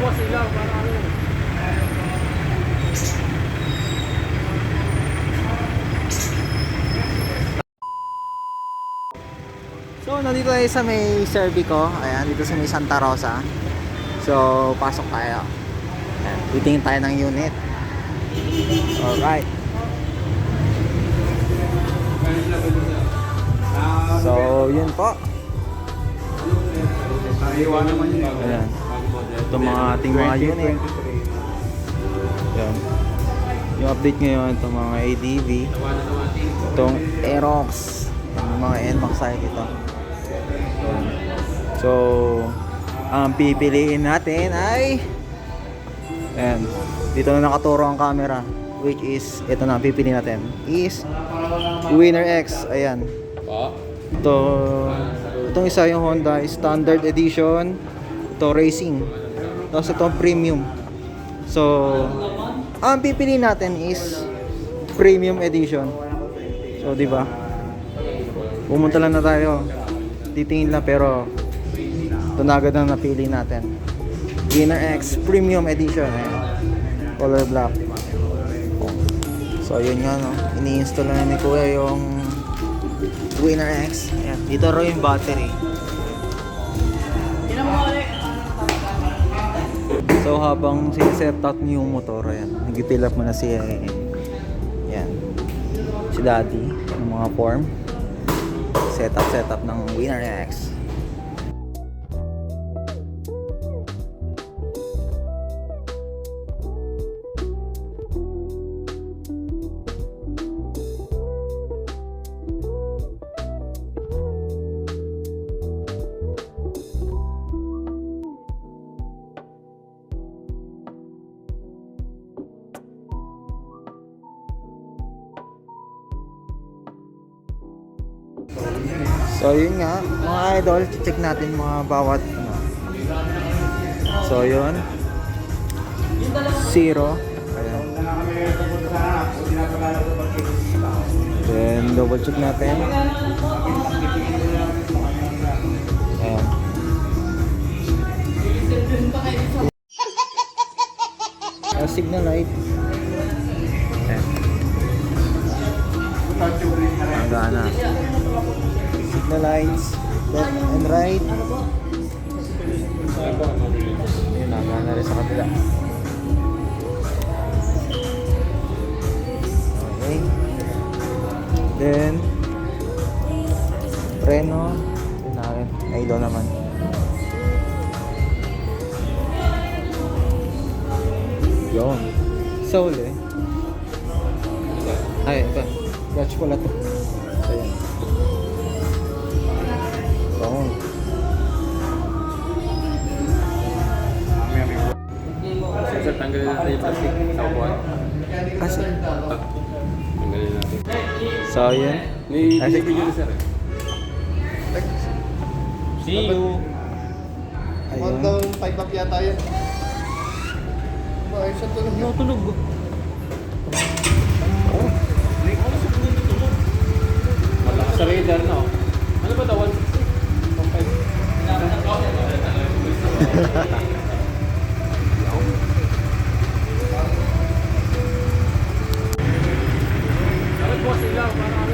boss, ilaw, para ano. So, nandito tayo sa may Servico. Ayan, dito sa may Santa Rosa. So, pasok tayo. Ayan, titingin tayo ng unit. Alright. So, yun po. Ayan. Ito mga ating mga unit. Ayan. Yung update ngayon, itong mga ADV. Itong Aerox. Yung mga NMAX side ito. So, ang pipiliin natin ay ayan, dito na nakaturo ang camera, which is, ito na pipiliin natin is Winner X. Ayan. Itong isa yung Honda Standard Edition. Ito Racing. Tapos itong Premium. So, ang pipiliin natin is Premium Edition. So, di ba? Pumunta lang na tayo. Titingin lang, pero ito na agad ang napili natin. Winner X Premium Edition. Ayan. Color black. So, yun nga, no? Ini-install na ni Kuya yung Winner X. Ayan. Dito raw yung battery. So, habang sineset up niyo yung motor, ayan, nag-fill up mo na si ayan, si Daddy ng mga form. Setup ng Winner X. So yun nga, mga idol, check natin mga bawat ano. So yun, 0. Ayan. Then double check natin. Ayan. Signal light. Ayan. Hanggang na. Signal lights, left and right. Yun, hanggang na rin sa kabila. Okay. Then preno. Yun na rin. Idol naman. Yun. Soul eh. Ay, ito. Watch pala to. Ayan. Soul. Sir, tanggalin natin yung plastic sa upuan. Kasi. Tanggalin natin. So, yun. Ni-video na sir. See you. Ayun. Down 5 up yata yan. Ay, sa tulog na. Tulog. Malakas sa radar na oh. Ano ba ito? 165? Boss, ilaw, para